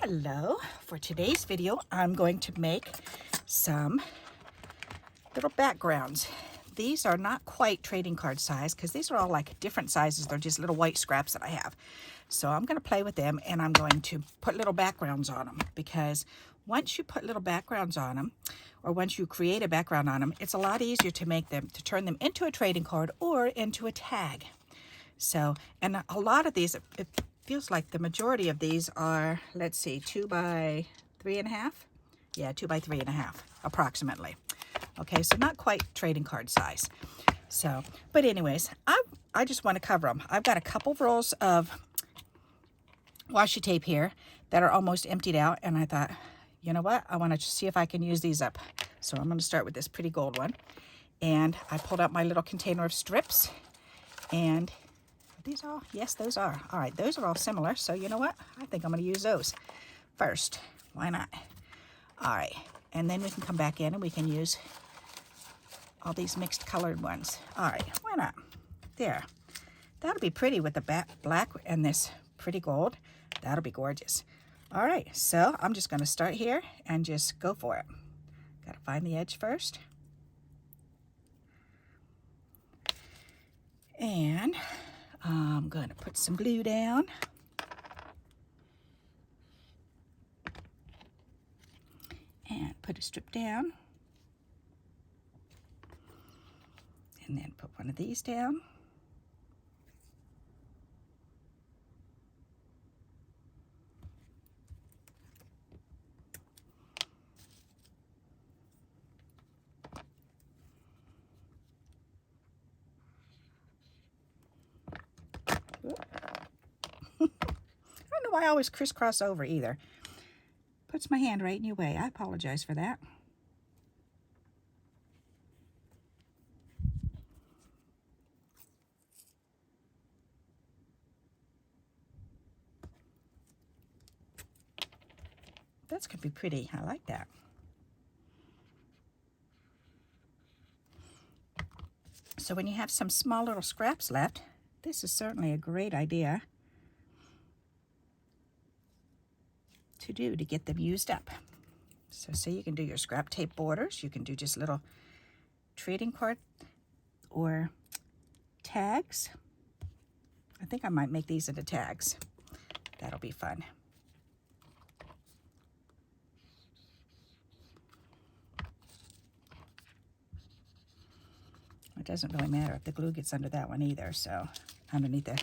Hello. For today's video, I'm going to make some little backgrounds. These are not quite trading card size because these are all like different sizes. They're just little white scraps that I have. So I'm going to play with them and I'm going to put little backgrounds on them, because once you put little backgrounds on them, or once you create a background on them, it's a lot easier to make them, to turn them into a trading card or into a tag. So, and a lot of these, it feels like the majority of these are, let's see, 2 by 3.5. Yeah, 2 by 3.5 approximately. Okay, so not quite trading card size. So, but anyways, I just want to cover them. I've got a couple of rolls of washi tape here that are almost emptied out, and I thought, you know what, I want to see if I can use these up. So I'm going to start with this pretty gold one, and I pulled out my little container of strips, and are these all? Yes, those are. All right, those are all similar, so you know what, I think I'm going to use those first. Why not? All right, and then we can come back in and we can use all these mixed colored ones. All right, why not? There. That'll be pretty with the black and this pretty gold. That'll be gorgeous. All right, so I'm just going to start here and just go for it. Got to find the edge first. And I'm going to put some glue down. And put a strip down. And then put one of these down. I don't know why I always crisscross over either. Puts my hand right in your way. I apologize for that. That's going to be pretty. I like that. So when you have some small little scraps left, this is certainly a great idea to do to get them used up. So say you can do your scrap tape borders, you can do just little trading card or tags. I think I might make these into tags. That'll be fun. It doesn't really matter if the glue gets under that one either, so underneath the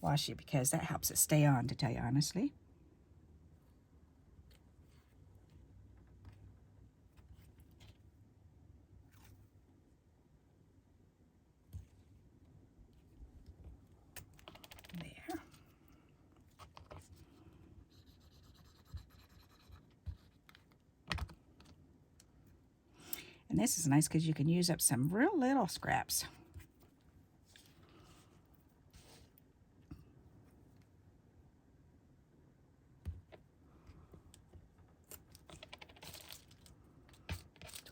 washi, because that helps it stay on, to tell you honestly. There. And this is nice because you can use up some real little scraps. Do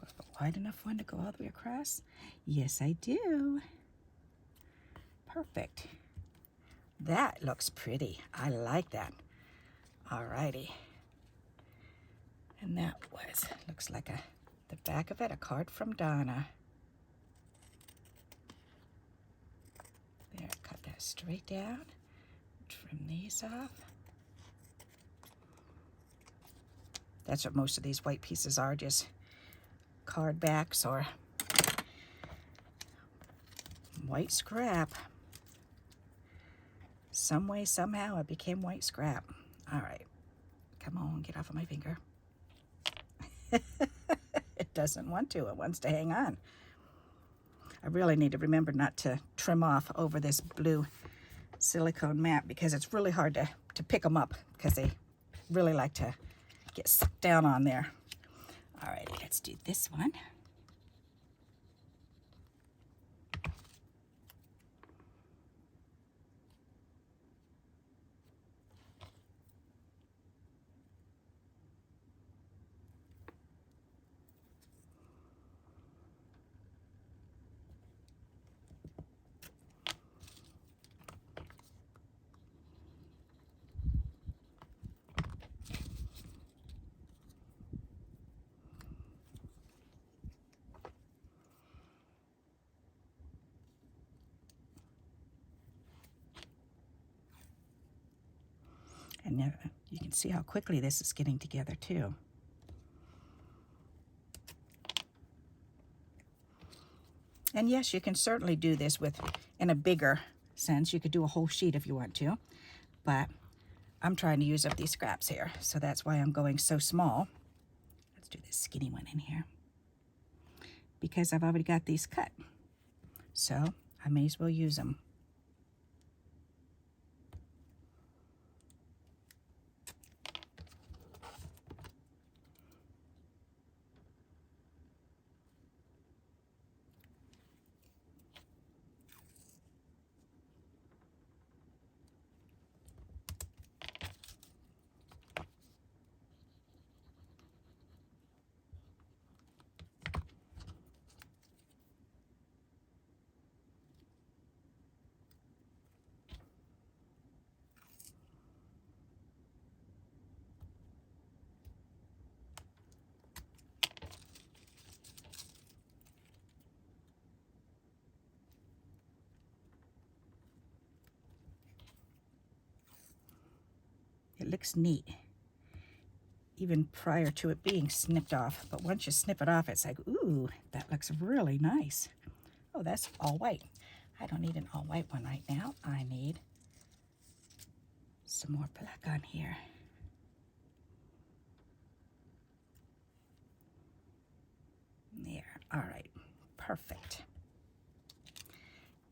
I have a wide enough one to go all the way across? Yes, I do. Perfect. That looks pretty. I like that. Alrighty. And that looks like the back of it, a card from Donna. There, cut that straight down. Trim these off. That's what most of these white pieces are, just card backs or white scrap. Some way, somehow, it became white scrap. All right, come on, get off of my finger. It doesn't want to, it wants to hang on. I really need to remember not to trim off over this blue silicone mat, because it's really hard to pick them up, because they really like to get sucked down on there. All right, let's do this one. And now you can see how quickly this is getting together too. And yes, you can certainly do this with, in a bigger sense. You could do a whole sheet if you want to, but I'm trying to use up these scraps here, so that's why I'm going so small. Let's do this skinny one in here, because I've already got these cut, so I may as well use them. It looks neat, even prior to it being snipped off. But once you snip it off, it's like, ooh, that looks really nice. Oh, that's all white. I don't need an all white one right now. I need some more black on here. There, all right, perfect.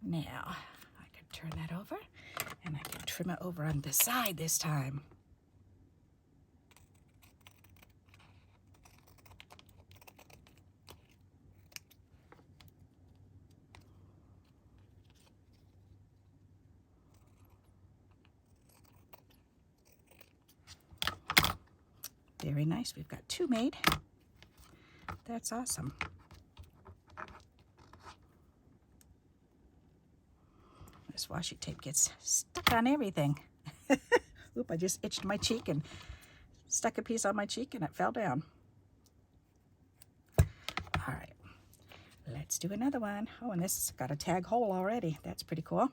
Now, I can turn that over, and I can trim it over on the side this time. Very nice. We've got two made. That's awesome. This washi tape gets stuck on everything. Oop, I just itched my cheek and stuck a piece on my cheek and it fell down. All right, let's do another one. Oh, and this has got a tag hole already. That's pretty cool.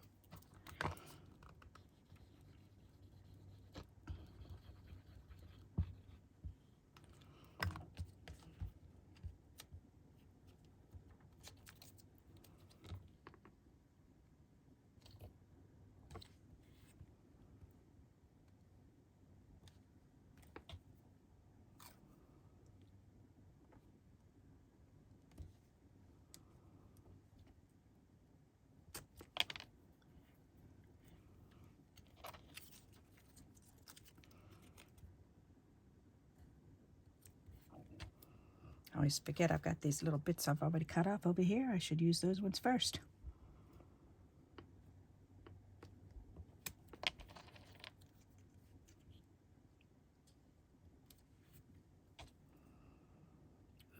I always forget I've got these little bits I've already cut off over here. I should use those ones first.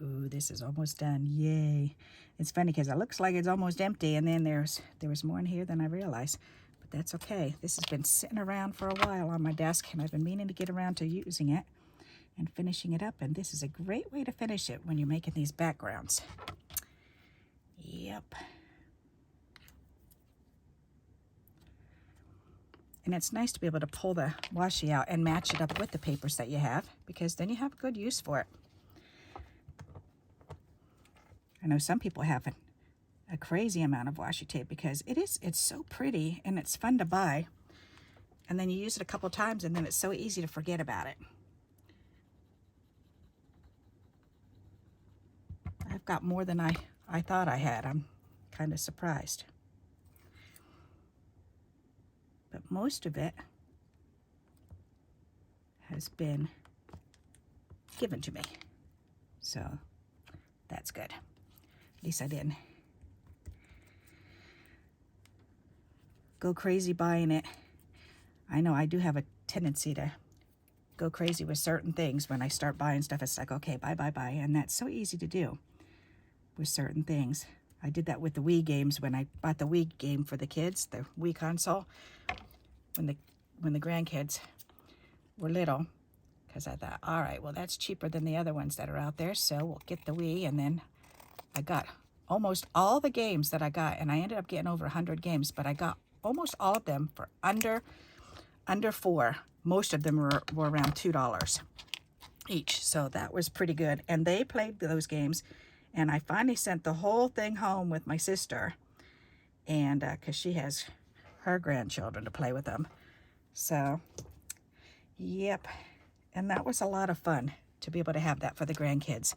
Ooh, this is almost done. Yay. It's funny because it looks like it's almost empty, and then there was more in here than I realized. But that's okay. This has been sitting around for a while on my desk, and I've been meaning to get around to using it and finishing it up, and this is a great way to finish it when you're making these backgrounds. Yep. And it's nice to be able to pull the washi out and match it up with the papers that you have, because then you have good use for it. I know some people have a crazy amount of washi tape because it's so pretty and it's fun to buy, and then you use it a couple times and then it's so easy to forget about it. I've got more than I thought I had. I'm kind of surprised. But most of it has been given to me. So that's good. At least I didn't go crazy buying it. I know I do have a tendency to go crazy with certain things. When I start buying stuff, it's like, okay, buy, and that's so easy to do with certain things. I did that with the Wii games when I bought the Wii game for the kids, the Wii console, when the grandkids were little, because I thought, all right, well, that's cheaper than the other ones that are out there, so we'll get the Wii. And then I got almost all the games that I got, and I ended up getting over 100 games, but I got almost all of them for under under 4. Most of them were around $2 each, so that was pretty good. And they played those games, and I finally sent the whole thing home with my sister, and because she has her grandchildren to play with them. So, yep, and that was a lot of fun to be able to have that for the grandkids.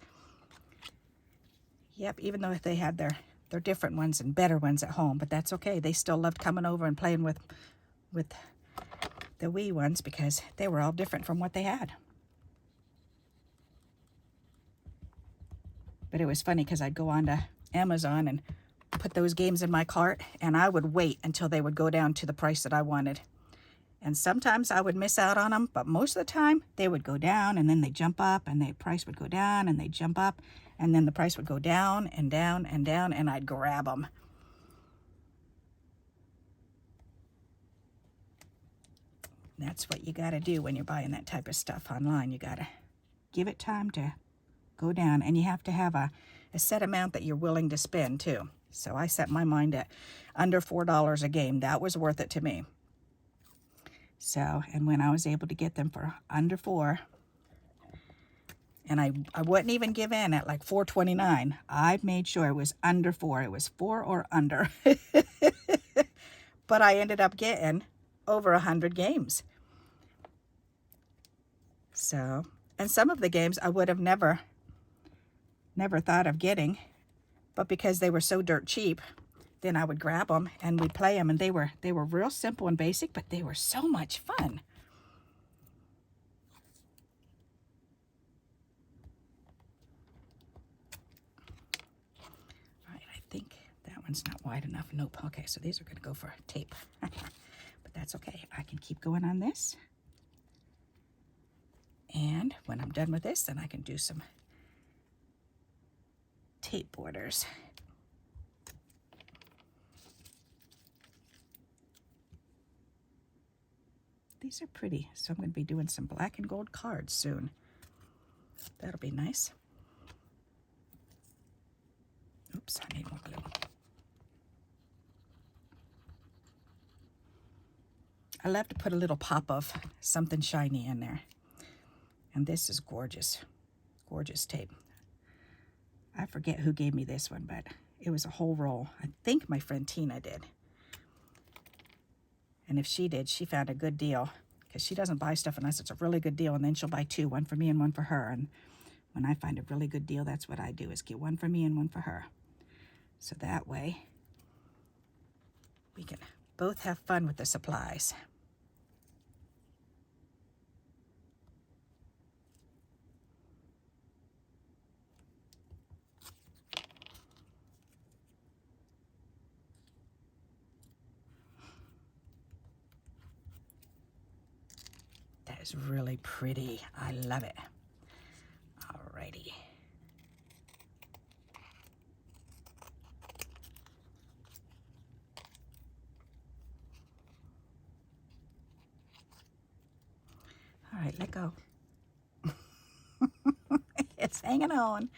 Yep, even though they had their different ones and better ones at home, but that's okay. They still loved coming over and playing with the wee ones because they were all different from what they had. But it was funny because I'd go on to Amazon and put those games in my cart, and I would wait until they would go down to the price that I wanted. And sometimes I would miss out on them, but most of the time they would go down, and then they jump up, and the price would go down, and they jump up, and then the price would go down and down and down, and I'd grab them. That's what you got to do when you're buying that type of stuff online. You got to give it time to go down, and you have to have a set amount that you're willing to spend too. So I set my mind at under $4 a game. That was worth it to me. So, and when I was able to get them for under 4, and I wouldn't even give in at like $4.29. I made sure it was under 4. It was 4 or under. But I ended up getting over 100 games. So, and some of the games I would have never thought of getting, but because they were so dirt cheap, then I would grab them and we'd play them, and they were real simple and basic, but they were so much fun. All right, I think that one's not wide enough. Nope. Okay, so these are going to go for tape. But that's okay. I can keep going on this. And when I'm done with this, then I can do some tape borders. These are pretty, so I'm going to be doing some black and gold cards soon. That'll be nice. Oops, I need more glue. I love to put a little pop of something shiny in there. And this is gorgeous, gorgeous tape. I forget who gave me this one, but it was a whole roll. I think my friend Tina did. And if she did, she found a good deal, because she doesn't buy stuff unless it's a really good deal, and then she'll buy 2, one for me and one for her. And when I find a really good deal, that's what I do, is get one for me and one for her. So that way we can both have fun with the supplies. That is really pretty. I love it. Alrighty. All right, let go. It's hanging on.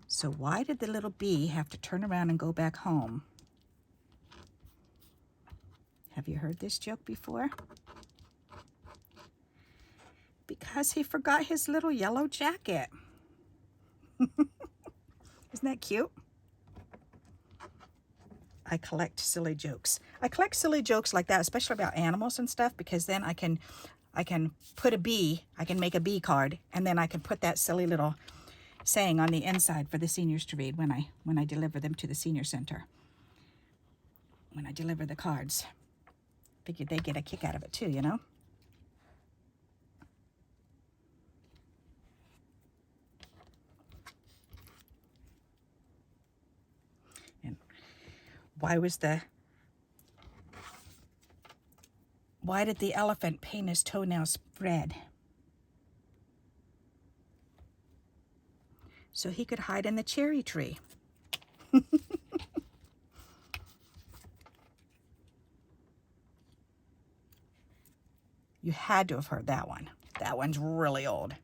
So why did the little bee have to turn around and go back home? Have you heard this joke before? Because he forgot his little yellow jacket. Isn't that cute? I collect silly jokes. I collect silly jokes like that, especially about animals and stuff, because then I can put a bee, I can make a bee card, and then I can put that silly little saying on the inside for the seniors to read when I deliver them to the senior center. When I deliver the cards. Figured they get a kick out of it too, you know? And why did the elephant paint his toenails red? So he could hide in the cherry tree. You had to have heard that one. That one's really old.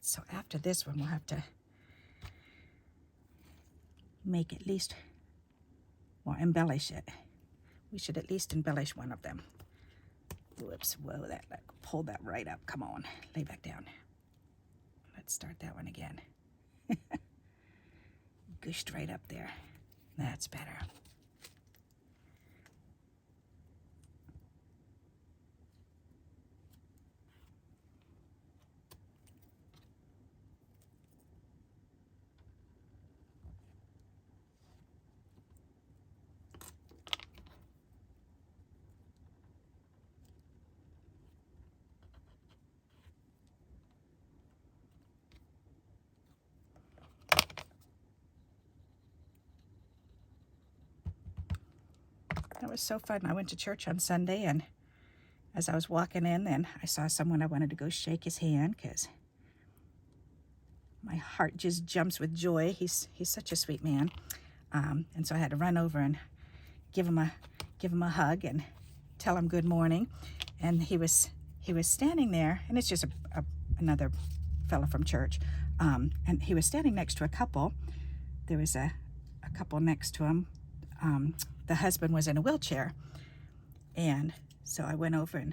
So after this one, we'll have to make at least, well, embellish it. We should at least embellish one of them. Whoops, whoa, that pull that right up. Come on, lay back down. Let's start that one again. Gushed right up there. That's better. That was so fun. I went to church on Sunday, and as I was walking in, then I saw someone I wanted to go shake his hand because my heart just jumps with joy. He's such a sweet man, and so I had to run over and give him a hug and tell him good morning. And he was standing there, and it's just another fella from church, and he was standing next to a couple. There was a couple next to him. The husband was in a wheelchair, and so I went over and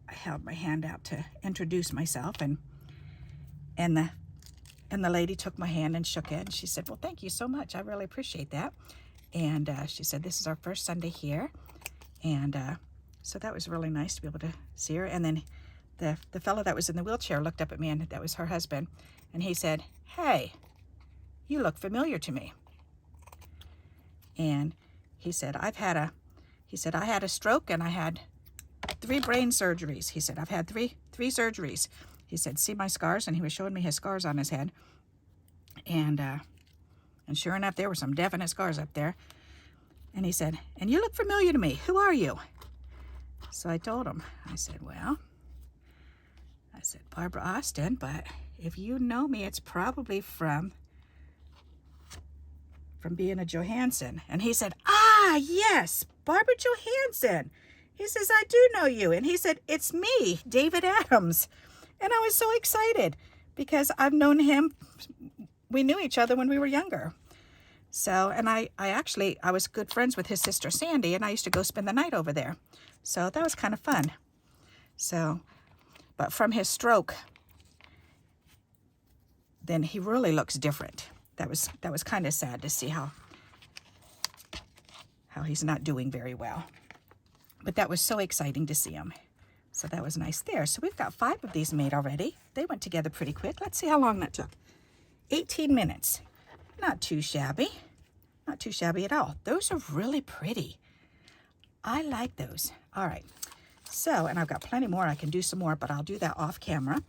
I held my hand out to introduce myself, and the lady took my hand and shook it, and she said, "Well, thank you so much. I really appreciate that." And she said, "This is our first Sunday here," and so that was really nice to be able to see her. And then the fellow that was in the wheelchair looked up at me, and that was her husband, and he said, "Hey, you look familiar to me." And he said, I had a stroke and I had 3 brain surgeries. He said, I've had three surgeries. He said, see my scars? And he was showing me his scars on his head. And sure enough, there were some definite scars up there. And he said, and you look familiar to me. Who are you? So I told him, I said, Barbara Austin, but if you know me, it's probably from being a Johansson. And he said, yes, Barbara Johansson. He says, I do know you. And he said, it's me, David Adams. And I was so excited because I've known him. We knew each other when we were younger. So, and I was good friends with his sister Sandy, and I used to go spend the night over there. So that was kind of fun. So, but from his stroke, then he really looks different. That was kind of sad to see how he's not doing very well. But that was so exciting to see him. So that was nice there. So we've got 5 of these made already. They went together pretty quick. Let's see how long that took. 18 minutes. Not too shabby. Not too shabby at all. Those are really pretty. I like those. All right. So, and I've got plenty more. I can do some more, but I'll do that off camera.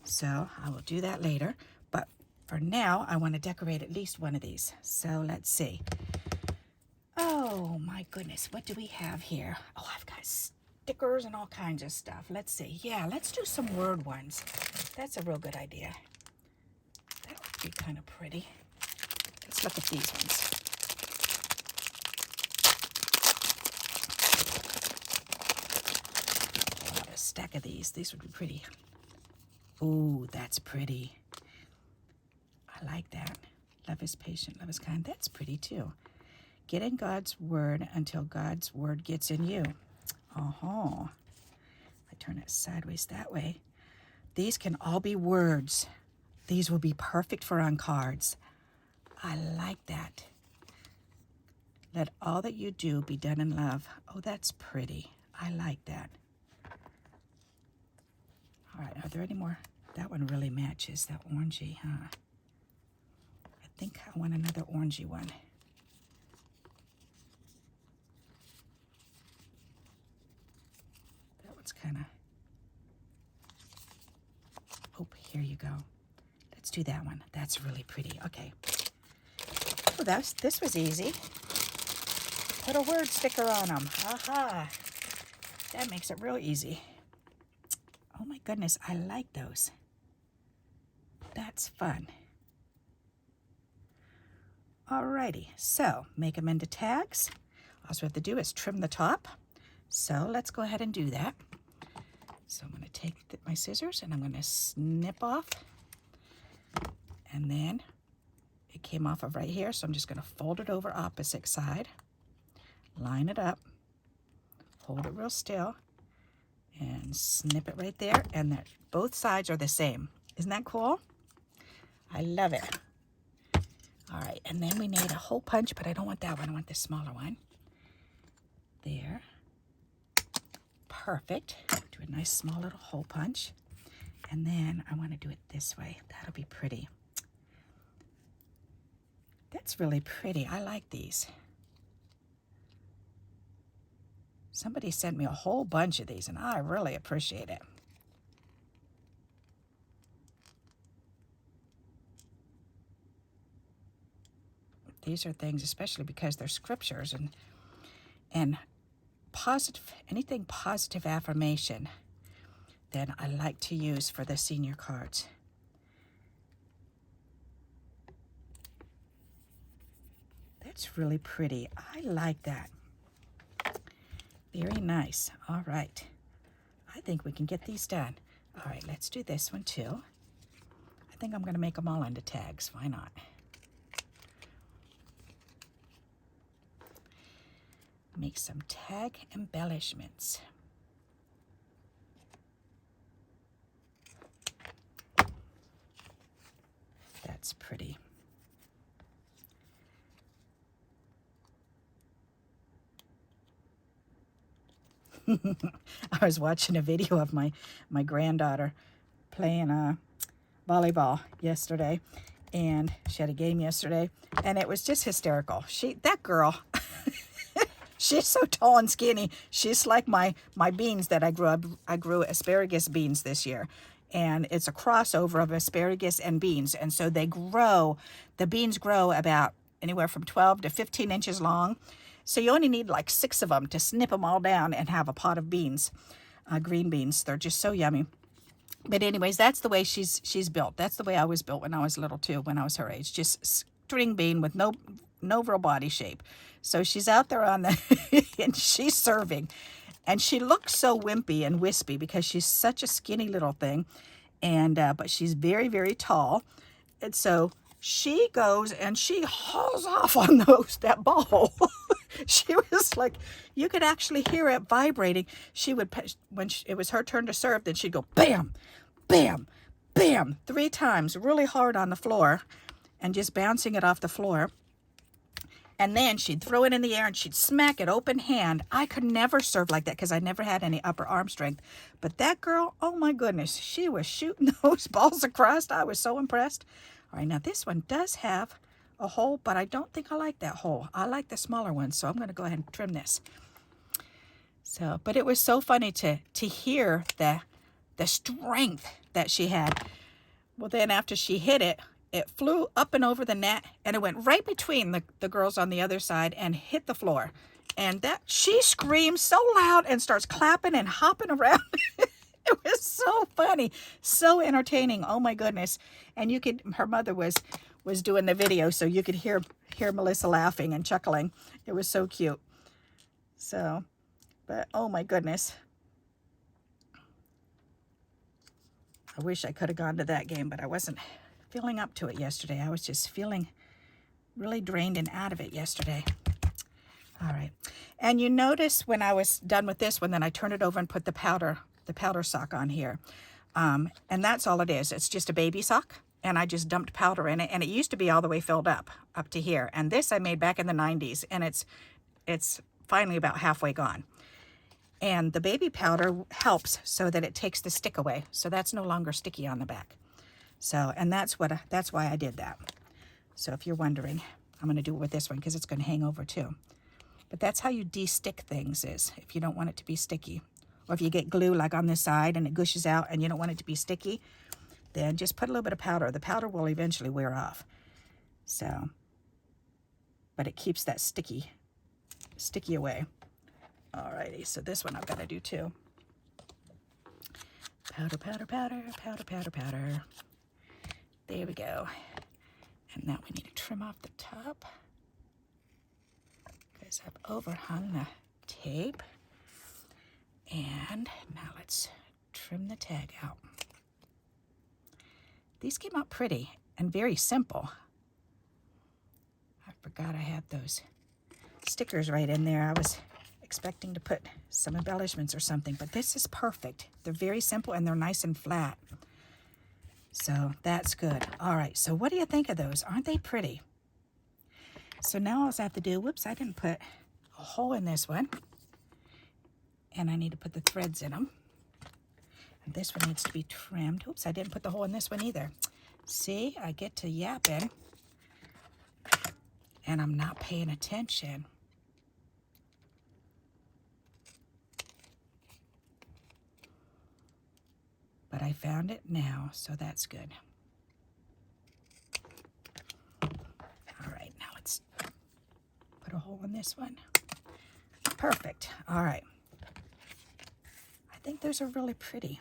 So I will do that later. But for now, I want to decorate at least one of these. So let's see. Oh my goodness, what do we have here? Oh, I've got stickers and all kinds of stuff. Let's see. Yeah, let's do some word ones. That's a real good idea. That would be kind of pretty. Let's look at these ones. A stack of these. These would be pretty. Ooh, that's pretty. I like that. Love is patient, love is kind. That's pretty too. Get in God's word until God's word gets in you. I turn it sideways that way. These can all be words. These will be perfect for on cards. I like that. Let all that you do be done in love. Oh, that's pretty. I like that. All right, are there any more? That one really matches, that orangey, huh? I think I want another orangey one. That one's kind of... Oh, here you go. Let's do that one. That's really pretty. Okay. Oh, this was easy. Put a word sticker on them. Aha. That makes it real easy. Oh my goodness, I like those. That's fun. Alrighty, so make them into tags. All we have to do is trim the top. So let's go ahead and do that. So I'm going to take my scissors and I'm going to snip off. And then it came off of right here, so I'm just going to fold it over opposite side, line it up, hold it real still, and snip it right there. And that both sides are the same. Isn't that cool? I love it. All right, and then we need a hole punch, but I don't want that one. I want the smaller one. There. Perfect. Do a nice small little hole punch. And then I want to do it this way. That'll be pretty. That's really pretty. I like these. Somebody sent me a whole bunch of these, and I really appreciate it. These are things, especially because they're scriptures and positive, anything positive affirmation that I like to use for the senior cards. That's really pretty. I like that. Very nice. All right. I think we can get these done. All right, let's do this one too. I think I'm going to make them all into tags. Why not? Make some tag embellishments. That's pretty. I was watching a video of my granddaughter playing volleyball yesterday, and she had a game yesterday, and it was just hysterical. That girl, she's so tall and skinny. She's like my beans that I grew up. I grew asparagus beans this year, and it's a crossover of asparagus and beans, and so they grow. The beans grow about anywhere from 12 to 15 inches long. So you only need like 6 of them to snip them all down and have a pot of beans, green beans. They're just so yummy. But anyways, that's the way she's built. That's the way I was built when I was little too, when I was her age. Just string bean with no real body shape. So she's out there on the, and she's serving. And she looks so wimpy and wispy because she's such a skinny little thing. And but she's very, very tall. And so she goes and she hauls off on that ball. She was like, you could actually hear it vibrating. She would, when it was her turn to serve, then she'd go bam, bam, bam, 3 times really hard on the floor and just bouncing it off the floor. And then she'd throw it in the air and she'd smack it open hand. I could never serve like that because I never had any upper arm strength. But that girl, oh my goodness, she was shooting those balls across. I was so impressed. All right, now this one does have a hole, but I don't think I like that hole. I like the smaller one, so I'm going to go ahead and trim this. So, but it was so funny to hear the strength that she had. Well, then after she hit it, it flew up and over the net, and it went right between the girls on the other side and hit the floor. And that she screams so loud and starts clapping and hopping around. It was so funny, so entertaining. Oh my goodness! And you could, her mother was doing the video, so you could hear Melissa laughing and chuckling. It was so cute. So, but oh my goodness. I wish I could have gone to that game, but I wasn't feeling up to it yesterday. I was just feeling really drained and out of it yesterday. All right. And you notice when I was done with this one, then I turned it over and put the powder sock on here. And that's all it is. It's just a baby sock. And I just dumped powder in it. And it used to be all the way filled up to here. And this I made back in the 90s. And it's finally about halfway gone. And the baby powder helps so that it takes the stick away. So that's no longer sticky on the back. So, and that's why I did that. So if you're wondering, I'm going to do it with this one because it's going to hang over too. But that's how you de-stick things, is if you don't want it to be sticky. Or if you get glue like on this side and it gushes out and you don't want it to be sticky, then just put a little bit of powder. The powder will eventually wear off. So, but it keeps that sticky away. Alrighty, so this one I've got to do too. Powder, powder, powder, powder, powder, powder. There we go. And now we need to trim off the top because I've overhung the tape. And now let's trim the tag out. These came out pretty and very simple. I forgot I had those stickers right in there. I was expecting to put some embellishments or something, but this is perfect. They're very simple and they're nice and flat. So that's good. All right, so what do you think of those? Aren't they pretty? So now all I have to do, whoops, I didn't put a hole in this one. And I need to put the threads in them. And this one needs to be trimmed. Oops, I didn't put the hole in this one either. See, I get to yapping and I'm not paying attention. But I found it now, so that's good. All right, now let's put a hole in this one. Perfect. All right. I think those are really pretty.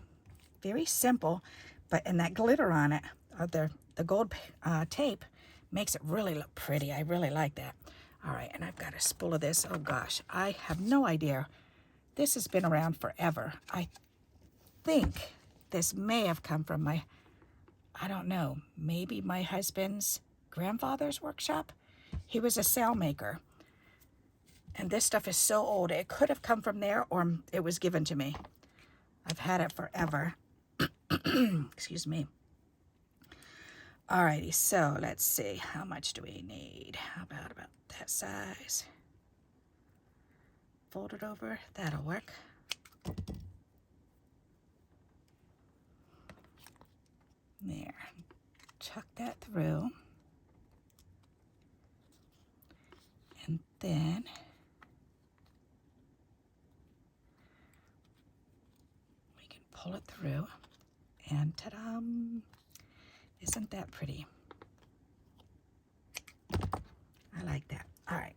Very simple, but and that glitter on it, the gold tape, makes it really look pretty. I really like that. All right, and I've got a spool of this. Oh gosh, I have no idea. This has been around forever. I think this may have come from my, I don't know, maybe my husband's grandfather's workshop. He was a sail maker. And this stuff is so old. It could have come from there or it was given to me. I've had it forever. Excuse me. Alrighty, so let's see. How much do we need? How about that size? Fold it over. That'll work. There. Chuck that through. And then we can pull it through. And ta-da! Isn't that pretty? I like that. All right.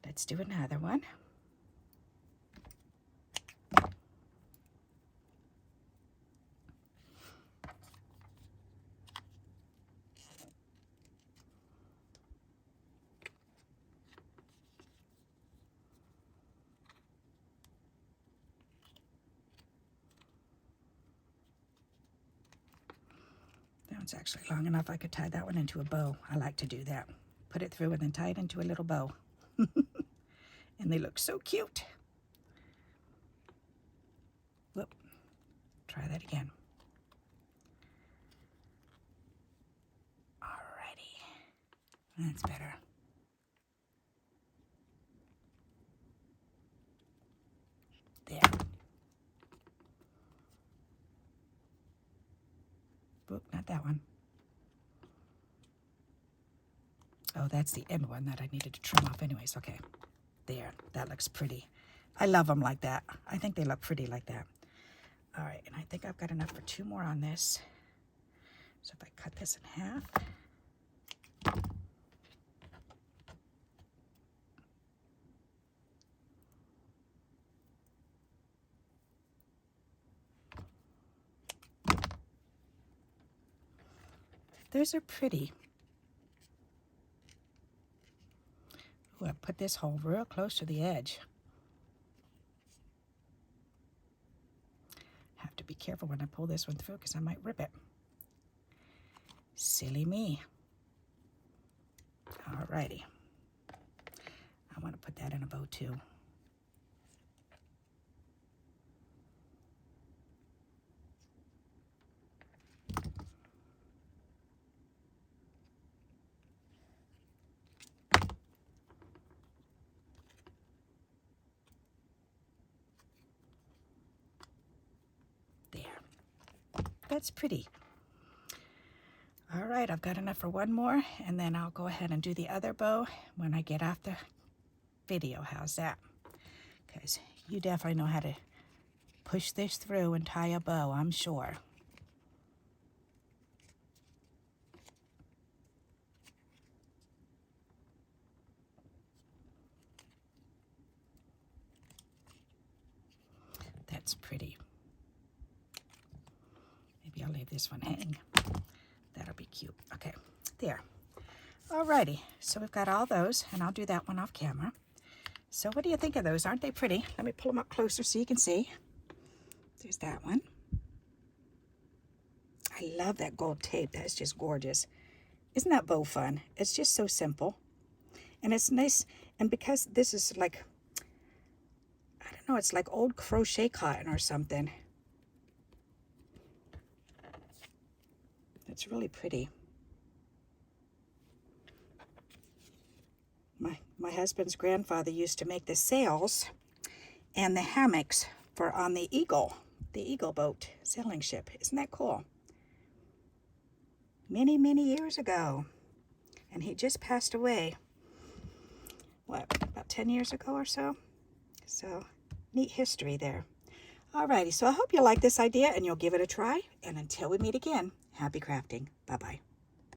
Let's do another one. It's actually long enough I could tie that one into a bow. I like to do that. Put it through and then tie it into a little bow. And they look so cute. Whoop. Try that again. Alrighty. That's better. There. Oop, not that one. Oh, that's the end one that I needed to trim off anyways. Okay, there, that looks pretty. I love them like that. I think they look pretty like that. All right, and I think I've got enough for 2 more on this. So if I cut this in half. Those are pretty. Ooh, I put this hole real close to the edge. Have to be careful when I pull this one through because I might rip it. Silly me. Alrighty. I want to put that in a bow too. That's pretty. All right, I've got enough for 1 more, and then I'll go ahead and do the other bow when I get off the video. How's that? Because you definitely know how to push this through and tie a bow, I'm sure. That's pretty. Maybe I'll leave this one hang. That'll be cute. Okay, there. Alrighty, so we've got all those, and I'll do that one off camera. So what do you think of those? Aren't they pretty? Let me pull them up closer so you can see. There's that one. I love that gold tape. That's just gorgeous. Isn't that bow fun? It's just so simple. And it's nice. And because this is like, I don't know, it's like old crochet cotton or something. It's really pretty. My husband's grandfather used to make the sails and the hammocks for on the Eagle boat, sailing ship. Isn't that cool? Many, many years ago. And he just passed away, what, about 10 years ago or so? So, neat history there. Alrighty, so I hope you like this idea and you'll give it a try. And until we meet again, happy crafting. Bye-bye.